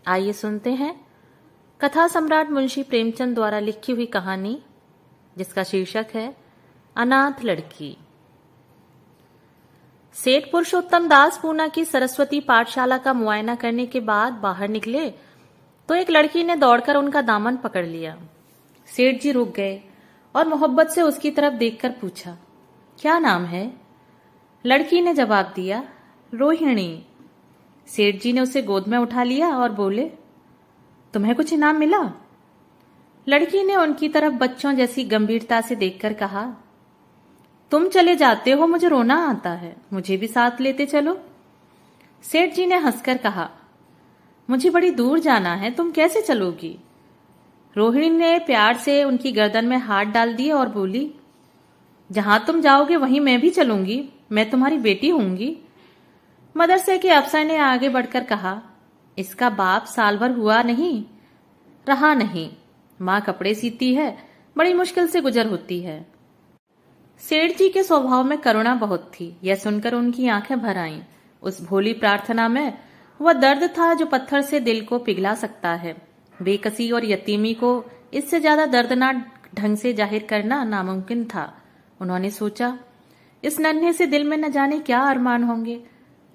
आइए सुनते हैं कथा सम्राट मुंशी प्रेमचंद द्वारा लिखी हुई कहानी जिसका शीर्षक है अनाथ लड़की। सेठ पुरुषोत्तम दास पूना की सरस्वती पाठशाला का मुआयना करने के बाद बाहर निकले तो एक लड़की ने दौड़कर उनका दामन पकड़ लिया। सेठ जी रुक गए और मोहब्बत से उसकी तरफ देखकर पूछा, क्या नाम है? लड़की ने जवाब दिया, रोहिणी। सेठ जी ने उसे गोद में उठा लिया और बोले, तुम्हें कुछ इनाम मिला? लड़की ने उनकी तरफ बच्चों जैसी गंभीरता से देखकर कहा, तुम चले जाते हो, मुझे रोना आता है, मुझे भी साथ लेते चलो। सेठ जी ने हंसकर कहा, मुझे बड़ी दूर जाना है, तुम कैसे चलोगी? रोहिणी ने प्यार से उनकी गर्दन में हाथ डाल दिए और बोली, जहां तुम जाओगे वहीं मैं भी चलूंगी, मैं तुम्हारी बेटी होंगी। मदरसे के अफसर ने आगे बढ़कर कहा, इसका बाप साल भर हुआ नहीं रहा नहीं, माँ कपड़े सीती है, बड़ी मुश्किल से गुजर होती है। सेठ जी के स्वभाव में करुणा बहुत थी। यह सुनकर उनकी आंखें भर आईं। उस भोली प्रार्थना में वह दर्द था जो पत्थर से दिल को पिघला सकता है। बेकसी और यतीमी को इससे ज्यादा दर्दनाक ढंग से जाहिर करना नामुमकिन था। उन्होंने सोचा, इस नन्हे से दिल में न जाने क्या अरमान होंगे।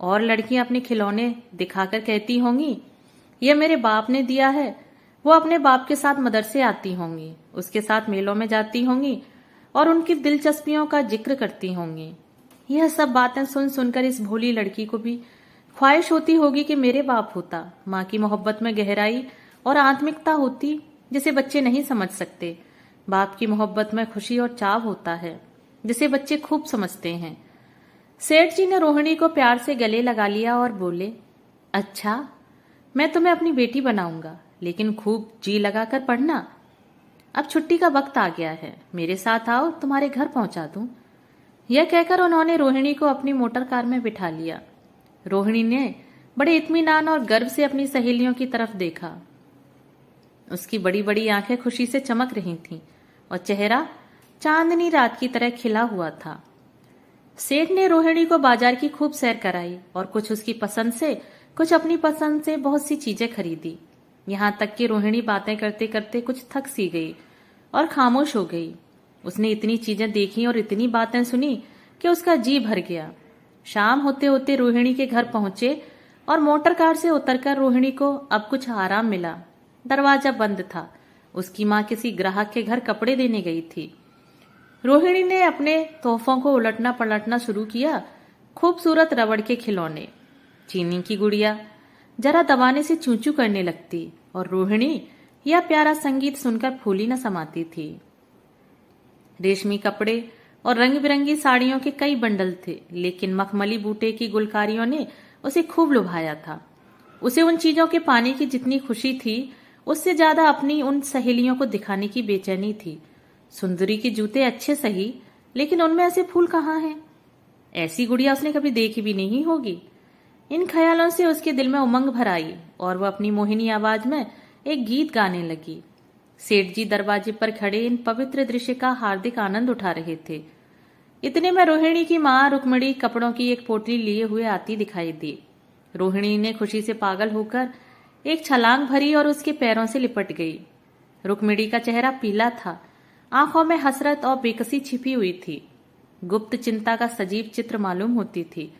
और लड़कियां अपने खिलौने दिखाकर कहती होंगी, यह मेरे बाप ने दिया है। वो अपने बाप के साथ मदरसे आती होंगी, उसके साथ मेलों में जाती होंगी और उनकी दिलचस्पियों का जिक्र करती होंगी। यह सब बातें सुन सुनकर इस भोली लड़की को भी ख्वाहिश होती होगी कि मेरे बाप होता। माँ की मोहब्बत में गहराई और आत्मिकता होती जिसे बच्चे नहीं समझ सकते। बाप की मोहब्बत में खुशी और चाव होता है जिसे बच्चे खूब समझते हैं। सेठ जी ने रोहिणी को प्यार से गले लगा लिया और बोले, अच्छा, मैं तुम्हें अपनी बेटी बनाऊंगा, लेकिन खूब जी लगाकर पढ़ना। अब छुट्टी का वक्त आ गया है, मेरे साथ आओ, तुम्हारे घर पहुंचा दूं। यह कहकर उन्होंने रोहिणी को अपनी मोटर कार में बिठा लिया। रोहिणी ने बड़े इत्मीनान और गर्व से अपनी सहेलियों की तरफ देखा। उसकी बड़ी बड़ी आंखें खुशी से चमक रही थीं और चेहरा चांदनी रात की तरह खिला हुआ था। सेठ ने रोहिणी को बाजार की खूब सैर कराई और कुछ उसकी पसंद से, कुछ अपनी पसंद से बहुत सी चीजें खरीदी। यहां तक कि रोहिणी बातें करते करते कुछ थक सी गई और खामोश हो गई। उसने इतनी चीजें देखी और इतनी बातें सुनी कि उसका जी भर गया। शाम होते होते रोहिणी के घर पहुंचे और मोटर कार से उतरकर रोहिणी को अब कुछ आराम मिला। दरवाजा बंद था। उसकी माँ किसी ग्राहक के घर कपड़े देने गई थी। रोहिणी ने अपने तोहफों को उलटना पलटना शुरू किया। खूबसूरत रबड़ के खिलौने, चीनी की गुड़िया जरा दबाने से चूचू करने लगती और रोहिणी यह प्यारा संगीत सुनकर फूली न समाती थी। रेशमी कपड़े और रंग बिरंगी साड़ियों के कई बंडल थे, लेकिन मखमली बूटे की गुलकारियों ने उसे खूब लुभाया था। उसे उन चीजों के पाने की जितनी खुशी थी, उससे ज्यादा अपनी उन सहेलियों को दिखाने की बेचैनी थी। सुंदरी के जूते अच्छे सही, लेकिन उनमें ऐसे फूल कहाँ हैं? ऐसी गुड़िया उसने कभी देखी भी नहीं होगी। इन ख्यालों से उसके दिल में उमंग भर आई और वह अपनी मोहिनी आवाज में एक गीत गाने लगी। सेठ जी दरवाजे पर खड़े इन पवित्र दृश्य का हार्दिक आनंद उठा रहे थे। इतने में रोहिणी की माँ रुक्मणी कपड़ों की एक पोटली लिए हुए आती दिखाई दी। रोहिणी ने खुशी से पागल होकर एक छलांग भरी और उसके पैरों से लिपट गई। रुक्मिणी का चेहरा पीला था, आंखों में हसरत और बेकसी छिपी हुई थी। गुप्त चिंता का सजीव चित्र मालूम होती थी,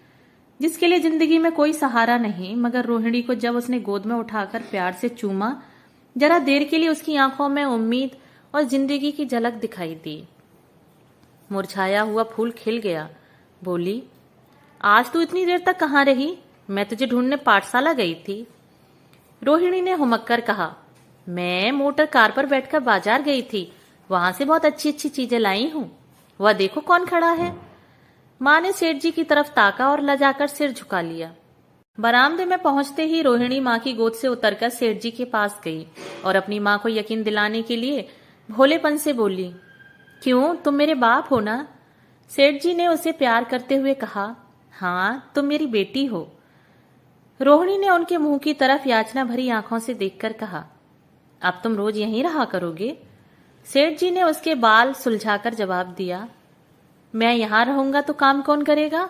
जिसके लिए जिंदगी में कोई सहारा नहीं। मगर रोहिणी को जब उसने गोद में उठाकर प्यार से चूमा, जरा देर के लिए उसकी आंखों में उम्मीद और जिंदगी की झलक दिखाई दी। मुरझाया हुआ फूल खिल गया। बोली, आज तू इतनी देर तक कहाँ रही? मैं तुझे ढूंढने पाठशाला गई थी। रोहिणी ने हुमक्कर कहा, मैं मोटर कार पर बैठकर बाजार गई थी, वहां से बहुत अच्छी अच्छी चीजें लाई हूं। वह देखो कौन खड़ा है। माँ ने सेठ जी की तरफ ताका और लजाकर सिर झुका लिया। बरामदे में पहुंचते ही रोहिणी माँ की गोद से उतरकर सेठ जी के पास गई और अपनी माँ को यकीन दिलाने के लिए भोलेपन से बोली, क्यों, तुम मेरे बाप हो ना? सेठ जी ने उसे प्यार करते हुए कहा, हाँ, तुम मेरी बेटी हो। रोहिणी ने उनके मुंह की तरफ याचना भरी आंखों से देखकर कहा, अब तुम रोज यहीं रहा करोगे? सेठ जी ने उसके बाल सुलझाकर जवाब दिया, मैं यहां रहूंगा तो काम कौन करेगा?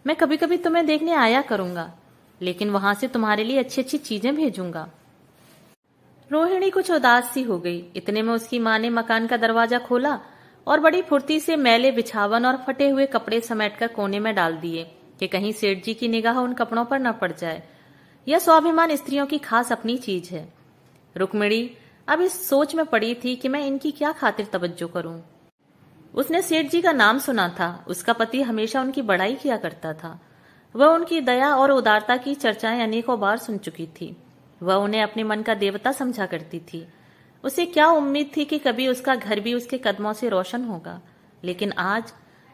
मैं कभी कभी तुम्हें देखने आया करूंगा, लेकिन वहां से तुम्हारे लिए अच्छी अच्छी चीजें भेजूंगा। रोहिणी कुछ उदास सी हो गई। इतने में उसकी माँ ने मकान का दरवाजा खोला और बड़ी फुर्ती से मैले बिछावन और फटे हुए कपड़े समेटकर कोने में डाल दिए कि कहीं सेठ जी की निगाह उन कपड़ों पर न पड़ जाए। यह स्वाभिमान स्त्रियों की खास अपनी चीज है। रुक्मिणी अब इस सोच में पड़ी थी कि मैं इनकी क्या खातिर तवज्जो करूं। उसने सेठ जी का नाम सुना था। उसका पति हमेशा उनकी बड़ाई किया करता था। वह उनकी दया और उदारता की चर्चाएं अनेकों बार सुन चुकी थी। वह उन्हें अपने मन का देवता समझा करती थी। उसे क्या उम्मीद थी कि कभी उसका घर भी उसके कदमों से रोशन होगा। लेकिन आज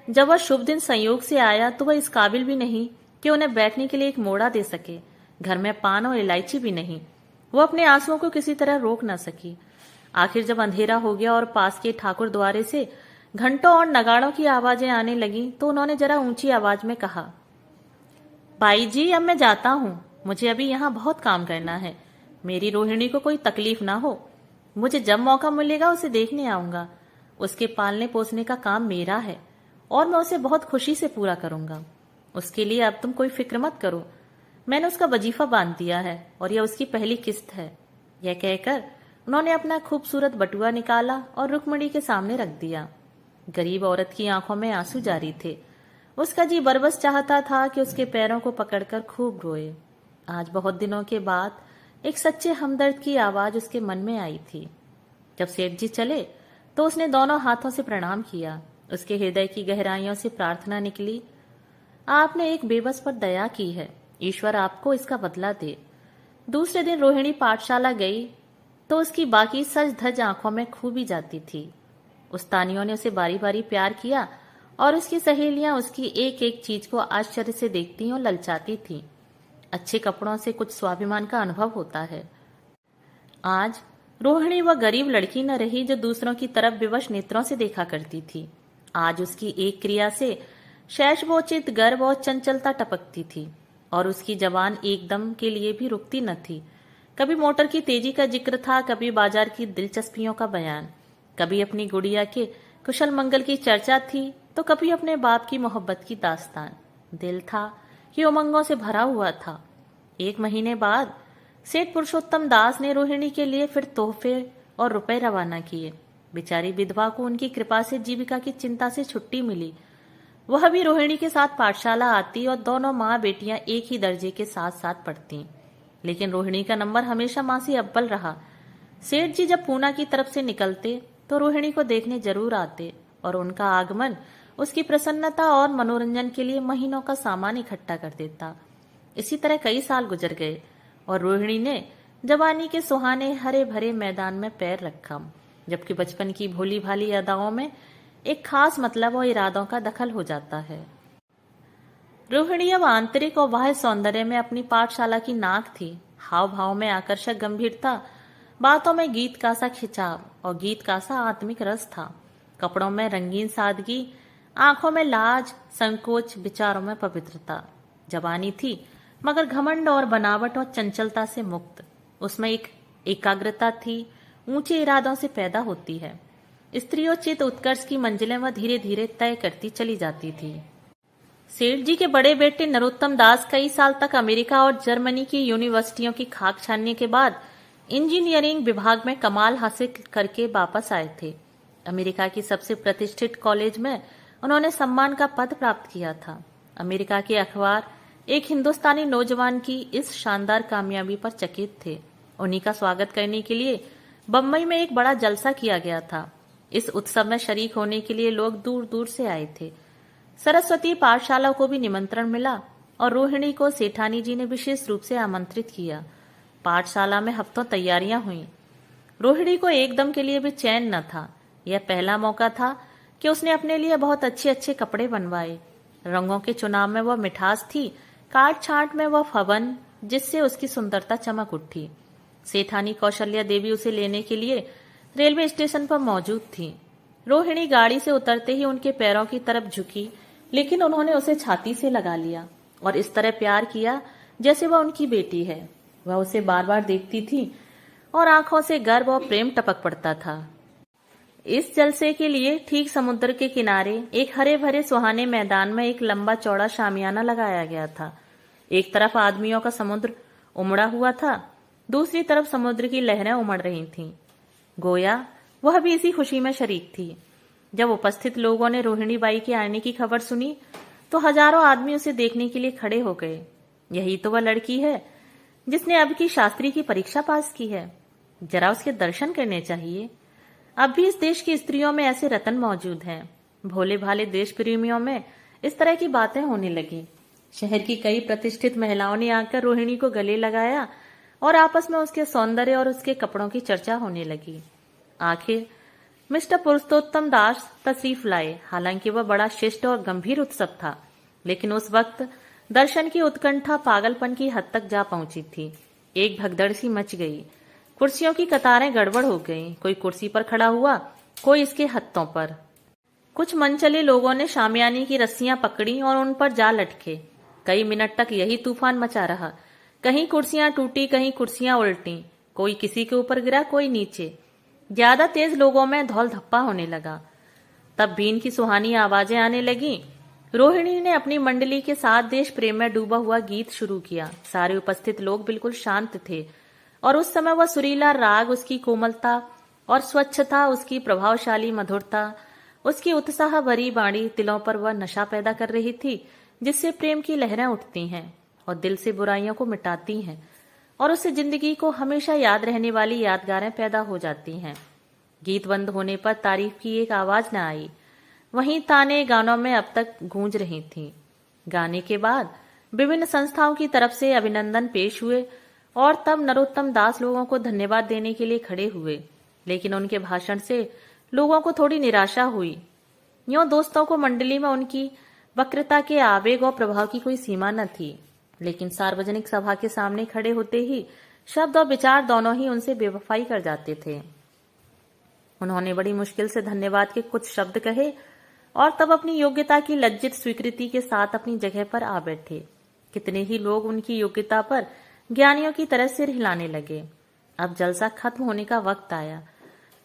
जब वह शुभ दिन संयोग से आया तो वह इस काबिल भी नहीं कि उन्हें बैठने के लिए एक मोड़ा दे सके। घर में पान और इलायची भी नहीं। वो अपने आंसुओं को किसी तरह रोक न सकी। आखिर जब अंधेरा हो गया और पास के ठाकुर द्वारे से घंटों और नगाड़ों की आवाजें आने लगी तो उन्होंने जरा ऊंची आवाज में कहा, बाई जी अब मैं जाता हूँ। मुझे अभी यहाँ बहुत काम करना है। मेरी रोहिणी को कोई तकलीफ ना हो। मुझे जब मौका मिलेगा उसे देखने आऊंगा। उसके पालने पोसने का काम मेरा है और मैं उसे बहुत खुशी से पूरा करूंगा। उसके लिए अब तुम कोई फिक्र मत करो। मैंने उसका वजीफा बांध दिया है और यह उसकी पहली किस्त है। यह कहकर उन्होंने अपना खूबसूरत बटुआ निकाला और रुक्मिणी के सामने रख दिया। गरीब औरत की आंखों में आंसू जारी थे। उसका जी बरबस चाहता था कि उसके पैरों को पकड़कर खूब रोए। आज बहुत दिनों के बाद एक सच्चे हमदर्द की आवाज उसके मन में आई थी। जब सेठ जी चले तो उसने दोनों हाथों से प्रणाम किया। उसके हृदय की गहराइयों से प्रार्थना निकली, आपने एक बेबस पर दया की है। ईश्वर आपको इसका बदला दे। दूसरे दिन रोहिणी पाठशाला गई तो उसकी बाकी सज धज आंखों में खूबी जाती थी। उस्तानियों ने उसे बारी बारी प्यार किया और उसकी सहेलियां उसकी एक एक चीज को आश्चर्य से देखती और ललचाती थीं। अच्छे कपड़ों से कुछ स्वाभिमान का अनुभव होता है। आज रोहिणी वह गरीब लड़की न रही जो दूसरों की तरफ विवश नेत्रों से देखा करती थी। आज उसकी एक क्रिया से शैशवोचित गर्व और चंचलता टपकती थी और उसकी जबान एकदम के लिए भी रुकती न थी। कभी मोटर की तेजी का जिक्र था, कभी बाजार की दिलचस्पियों का बयान, कभी अपनी गुड़िया के कुशल मंगल की चर्चा थी तो कभी अपने बाप की मोहब्बत की दास्तान। दिल था कि उमंगों से भरा हुआ था। एक महीने बाद सेठ पुरुषोत्तम दास ने रोहिणी के लिए फिर तोहफे और रुपए रवाना किए। बेचारी विधवा को उनकी कृपा से जीविका की चिंता से छुट्टी मिली। वह भी रोहिणी के साथ पाठशाला आती और दोनों माँ बेटियां एक ही दर्जे के साथ साथ पढ़ती। लेकिन रोहिणी का नंबर हमेशा माँ से अव्वल रहा। सेठ जी जब पूना की तरफ से निकलते तो रोहिणी को देखने जरूर आते और उनका आगमन उसकी प्रसन्नता और मनोरंजन के लिए महीनों का सामान इकट्ठा कर देता। इसी तरह कई साल गुजर गए और रोहिणी ने जवानी के सुहाने हरे भरे मैदान में पैर रखा, जबकि बचपन की भोली भाली अदाओं में एक खास मतलब और इरादों का दखल हो जाता है। रोहिणी अब आंतरिक और बाह्य सौंदर्य में अपनी पाठशाला की नाक थी। हाव भाव में आकर्षक गंभीरता, बातों में गीत का सा खिंचाव और गीत का सा आत्मिक रस था। कपड़ों में रंगीन सादगी, आंखों में लाज, संकोच, विचारों में पवित्रता। जवानी थी मगर घमंड और बनावट और चंचलता से मुक्त। उसमें एक एकाग्रता थी, ऊंचे इरादों से पैदा होती है। स्त्रियोचित उत्कर्ष की मंजिलें वह धीरे धीरे तय करती चली जाती थी। सेठ जी के बड़े बेटे नरोत्तम दास कई साल तक अमेरिका और जर्मनी की यूनिवर्सिटियों की खाक छानने के बाद इंजीनियरिंग विभाग में कमाल हासिल करके वापस आए थे। अमेरिका की सबसे प्रतिष्ठित कॉलेज में उन्होंने सम्मान का पद प्राप्त किया था। अमेरिका के अखबार एक हिंदुस्तानी नौजवान की इस शानदार कामयाबी पर चकित थे। उन्हीं का स्वागत करने के लिए बम्बई में एक बड़ा जलसा किया गया था। इस उत्सव में शरीक होने के लिए लोग दूर दूर से आए थे। सरस्वती पाठशाला को भी निमंत्रण मिला और रोहिणी को सेठानी जी ने विशेष रूप से आमंत्रित किया। पाठशाला में हफ्तों तैयारियां हुई। रोहिणी को एकदम के लिए भी चैन न था। यह पहला मौका था कि उसने अपने लिए बहुत अच्छे अच्छे कपड़े बनवाए। रंगों के चुनाव में वह मिठास थी, काट छांट में वह फवन जिससे उसकी सुंदरता चमक उठी। सेठानी कौशल्या देवी उसे लेने के लिए रेलवे स्टेशन पर मौजूद थी। रोहिणी गाड़ी से उतरते ही उनके पैरों की तरफ झुकी, लेकिन उन्होंने उसे छाती से लगा लिया और इस तरह प्यार किया जैसे वह उनकी बेटी है। वह उसे बार बार देखती थी और आंखों से गर्व और प्रेम टपक पड़ता था। इस जलसे के लिए ठीक समुद्र के किनारे एक हरे भरे सुहाने मैदान में एक लंबा चौड़ा शामियाना लगाया गया था। एक तरफ आदमियों का समुद्र उमड़ा हुआ था दूसरी तरफ समुद्र की लहरें उमड़ रही थीं। गोया वह भी इसी खुशी में शरीक थी। जब उपस्थित लोगों ने रोहिणी बाई के आने की खबर सुनी तो हजारों आदमी उसे देखने के लिए खड़े हो गए। यही तो वह लड़की है जिसने अब की शास्त्री की परीक्षा पास की है। जरा उसके दर्शन करने चाहिए। अब भी इस देश की स्त्रियों में ऐसे रतन मौजूद हैं। भोले भाले देश प्रेमियों में इस तरह की बातें होने लगी। शहर की कई प्रतिष्ठित महिलाओं ने आकर रोहिणी को गले लगाया और आपस में उसके सौंदर्य और उसके कपड़ों की चर्चा होने लगी। आखिर मिस्टर पुरुषोत्तम दास तशरीफ लाए। हालांकि वह बड़ा शिष्ट और गंभीर उत्सव था, लेकिन उस वक्त दर्शन की उत्कंठा पागलपन की हद तक जा पहुंची थी। एक भगदड़ सी मच गई। कुर्सियों की कतारें गड़बड़ हो गईं। कोई कुर्सी पर खड़ा हुआ, कोई इसके हत्थों पर। कुछ मनचले लोगों ने शामियाने की रस्सियां पकड़ी और उन पर जा लटके। कई मिनट तक यही तूफान मचा रहा। कहीं कुर्सियां टूटी, कहीं कुर्सियां उल्टी। कोई किसी के ऊपर गिरा, कोई नीचे। ज्यादा तेज लोगों में धौल धप्पा होने लगा। तब बीन की सुहानी आवाजें आने लगी। रोहिणी ने अपनी मंडली के साथ देश प्रेम में डूबा हुआ गीत शुरू किया। सारे उपस्थित लोग बिल्कुल शांत थे और उस समय वह सुरीला राग, उसकी कोमलता और स्वच्छता, उसकी प्रभावशाली मधुरता, उसकी उत्साह भरी बाणी तिलों पर वह नशा पैदा कर रही थी, जिससे प्रेम की लहरें उठती हैं और दिल से बुराइयों को मिटाती हैं और उससे जिंदगी को हमेशा याद रहने वाली यादगारें पैदा हो जाती हैं। गीत बंद होने पर तारीफ की एक आवाज न आई। वहीं ताने गानों में अब तक गूंज रही थीं। गाने के बाद विभिन्न संस्थाओं की तरफ से अभिनंदन पेश हुए और तब नरोत्तम दास लोगों को धन्यवाद देने के लिए खड़े हुए, लेकिन उनके भाषण से लोगों को थोड़ी निराशा हुई। यूं दोस्तों को मंडली में उनकी वक्रता के आवेग और प्रभाव की कोई सीमा न थी, लेकिन सार्वजनिक सभा के सामने खड़े होते ही शब्द और विचार दोनों ही उनसे बेवफाई कर जाते थे। उन्होंने बड़ी मुश्किल से धन्यवाद के कुछ शब्द कहे और तब अपनी योग्यता की लज्जित स्वीकृति के साथ अपनी जगह पर आ बैठे। कितने ही लोग उनकी योग्यता पर ज्ञानियों की तरह सिर हिलाने लगे। अब जलसा खत्म होने का वक्त आया।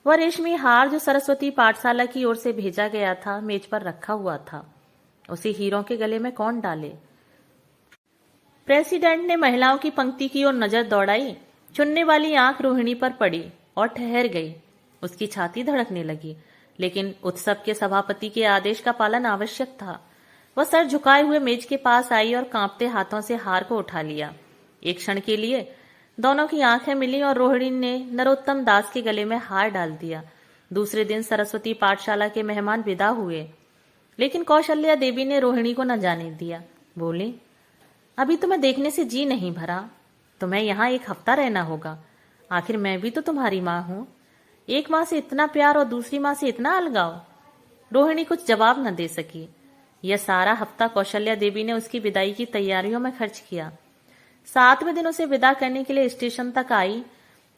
वह रेशमी हार जो सरस्वती पाठशाला की ओर से भेजा गया था, मेज पर रखा हुआ था। उसे हीरों के गले में कौन डाले? प्रेसिडेंट ने महिलाओं की पंक्ति की ओर नजर दौड़ाई। चुनने वाली आंख रोहिणी पर पड़ी और ठहर गई। उसकी छाती धड़कने लगी, लेकिन उत्सव के सभापति के आदेश का पालन आवश्यक था। वह सर झुकाए हुए मेज के पास आई और कांपते हाथों से हार को उठा लिया। एक क्षण के लिए दोनों की आंखें मिली और रोहिणी ने नरोत्तम दास के गले में हार डाल दिया। दूसरे दिन सरस्वती पाठशाला के मेहमान विदा हुए, लेकिन कौशल्या देवी ने रोहिणी को न जाने दिया। बोली, अभी तुम्हें देखने से जी नहीं भरा। तुम्हें यहाँ एक हफ्ता रहना होगा। आखिर मैं भी तो तुम्हारी माँ हूँ। एक माँ से इतना प्यार और दूसरी माँ से इतना अलगाव। रोहिणी कुछ जवाब न दे सकी। यह सारा हफ्ता कौशल्या देवी ने उसकी विदाई की तैयारियों में खर्च किया। 7वें दिन उसे विदा करने के लिए स्टेशन तक आई।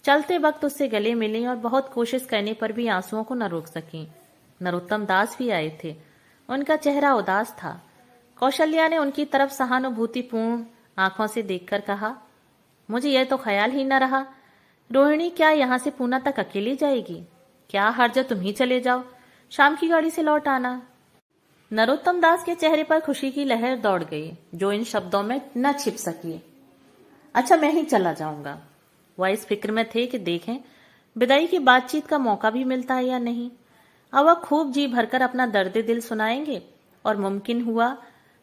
चलते वक्त उससे गले मिली और बहुत कोशिश करने पर भी आंसुओं को न रोक सकी। नरोत्तम दास भी आए थे। उनका चेहरा उदास था। कौशल्या ने उनकी तरफ सहानुभूतिपूर्ण आंखों से देखकर कहा, मुझे यह तो ख्याल ही न रहा। रोहिणी क्या यहाँ से पूना तक अकेली जाएगी? क्या हर्ज, तुम ही चले जाओ, शाम की गाड़ी से लौट आना। नरोत्तम दास के चेहरे पर खुशी की लहर दौड़ गई, जो इन शब्दों में न छिप सकी। अच्छा, मैं ही चला जाऊंगा। वह इस फिक्र में थे कि देखें विदाई की बातचीत का मौका भी मिलता है या नहीं। अब वह खूब जी भरकर अपना दर्द दिल सुनाएंगे और मुमकिन हुआ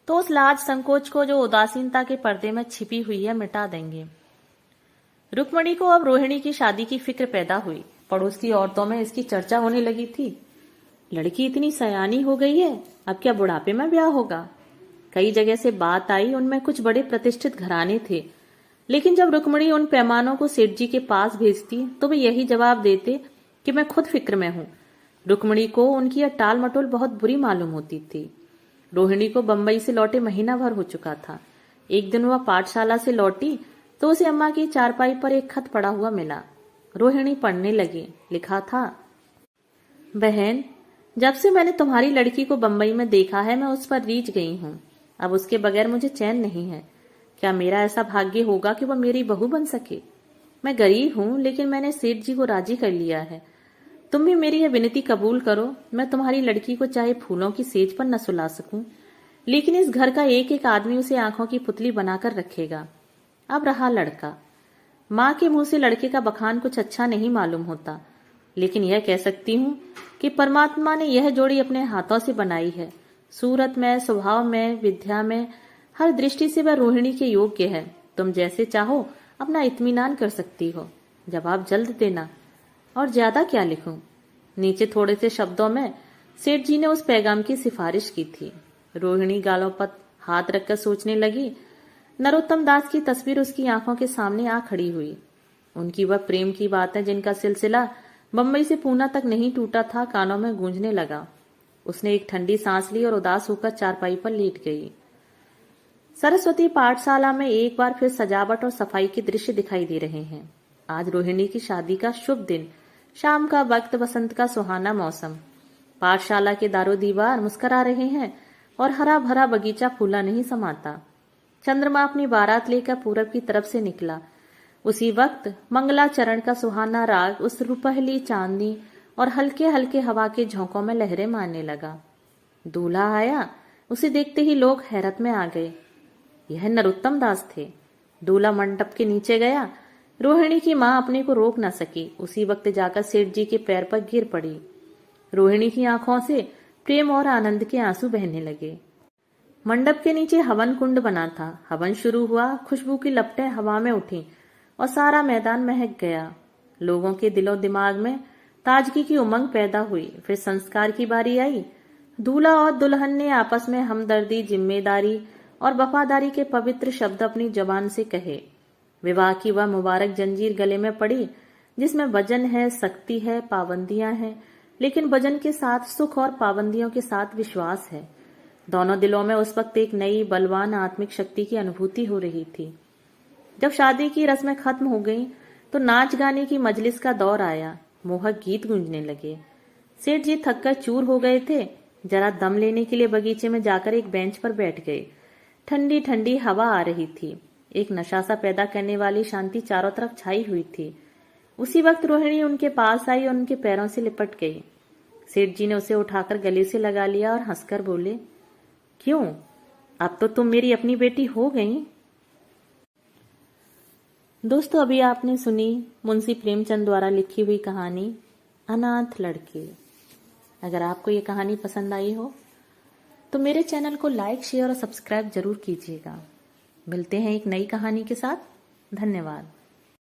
तो उस लाज संकोच को जो उदासीनता के पर्दे में छिपी हुई है मिटा देंगे। रुक्मणी को अब रोहिणी की शादी की फिक्र पैदा हुई। पड़ोस की औरतों में इसकी चर्चा होने लगी थी। लड़की इतनी सयानी हो गई है, अब क्या बुढ़ापे में ब्याह होगा? कई जगह से बात आई। उनमें कुछ बड़े प्रतिष्ठित घराने थे, लेकिन जब रुक्मणी उन पैमानों को सेठ जी के पास भेजती तो वे यही जवाब देते कि मैं खुद फिक्र में हूं। रुक्मणी को उनकी यह टाल मटोल बहुत बुरी मालूम होती थी। रोहिणी को बंबई से लौटे महीना भर हो चुका था। एक दिन वह पाठशाला से लौटी तो उसे अम्मा की चारपाई पर एक खत पड़ा हुआ मिला। रोहिणी पढ़ने लगी। लिखा था, बहन, जब से मैंने तुम्हारी लड़की को बंबई में देखा है मैं उस पर रीझ गई हूँ। अब उसके बगैर मुझे चैन नहीं है। क्या मेरा ऐसा भाग्य होगा कि वह मेरी बहू बन सके? मैं गरीब हूँ, लेकिन मैंने सेठ जी को राजी कर लिया है। तुम भी मेरी यह विनती कबूल करो। मैं तुम्हारी लड़की को चाहे फूलों की सेज पर न सुला सकूं, लेकिन इस घर का एक एक आदमी उसे आंखों की पुतली बनाकर रखेगा। अब रहा लड़का, माँ के मुंह से लड़के का बखान कुछ अच्छा नहीं मालूम होता, लेकिन यह कह सकती हूँ कि परमात्मा ने यह जोड़ी अपने हाथों से बनाई है। सूरत में, स्वभाव में, विद्या में, हर दृष्टि से वह रोहिणी के योग्य है। तुम जैसे चाहो अपना इत्मीनान कर सकती हो। जवाब जल्द देना। और ज्यादा क्या लिखूं? नीचे थोड़े से शब्दों में सेठ जी ने उस पैगाम की सिफारिश की थी। रोहिणी गालों पर हाथ रखकर सोचने लगी। नरोत्तम दास की तस्वीर उसकी आंखों के सामने आ खड़ी हुई। उनकी वह प्रेम की बातें जिनका सिलसिला बंबई से पूना तक नहीं टूटा था, कानों में गूंजने लगा। उसने एक ठंडी सांस ली और उदास होकर चारपाई पर लेट गई। सरस्वती पाठशाला में एक बार फिर सजावट और सफाई के दृश्य दिखाई दे रहे हैं। आज रोहिणी की शादी का शुभ दिन, शाम का वक्त, बसंत का सुहाना मौसम। पाठशाला के दारो दीवार मुस्करा रहे हैं और हरा भरा बगीचा फूला नहीं समाता। चंद्रमा अपनी बारात लेकर पूरब की तरफ से निकला। उसी वक्त मंगलाचरण का सुहाना राग उस रुपहली चांदनी और हल्के हल्के हवा के झोंकों में लहरें मारने लगा। दूल्हा आया। उसे देखते ही लोग हैरत में आ गए। यह नरोत्तम दास थे। दूल्हा मंडप के नीचे गया। रोहिणी की मां अपने को रोक न सकी। उसी वक्त जाकर सेठ जी के पैर पर गिर पड़ी। रोहिणी की आंखों से प्रेम और आनंद के आंसू बहने लगे। मंडप के नीचे हवन कुंड बना था। हवन शुरू हुआ। खुशबू की लपटें हवा में उठी और सारा मैदान महक गया। लोगों के दिलो दिमाग में ताजगी की उमंग पैदा हुई। फिर संस्कार की बारी आई। दूल्हा और दुल्हन ने आपस में हमदर्दी, जिम्मेदारी और वफादारी के पवित्र शब्द अपनी जबान से कहे। विवाह की वह मुबारक जंजीर गले में पड़ी जिसमें वजन है, शक्ति है, पाबंदियां हैं, लेकिन वजन के साथ सुख और पाबंदियों के साथ विश्वास है। दोनों दिलों में उस वक्त एक नई बलवान आत्मिक शक्ति की अनुभूति हो रही थी। जब शादी की रस्में खत्म हो गईं, तो नाच गाने की मजलिस का दौर आया। मोहक गीत गूंजने लगे। सेठ जी थककर चूर हो गए थे। जरा दम लेने के लिए बगीचे में जाकर एक बेंच पर बैठ गए। ठंडी ठंडी हवा आ रही थी। एक नशा सा पैदा करने वाली शांति चारों तरफ छाई हुई थी। उसी वक्त रोहिणी उनके पास आई और उनके पैरों से लिपट गई। सेठ जी ने उसे उठाकर गले से लगा लिया और हंसकर बोले, क्यों, अब तो तुम मेरी अपनी बेटी हो गई। दोस्तों, अभी आपने सुनी मुंशी प्रेमचंद द्वारा लिखी हुई कहानी अनाथ लड़के। अगर आपको ये कहानी पसंद आई हो तो मेरे चैनल को लाइक, शेयर और सब्सक्राइब जरूर कीजिएगा। मिलते हैं एक नई कहानी के साथ। धन्यवाद।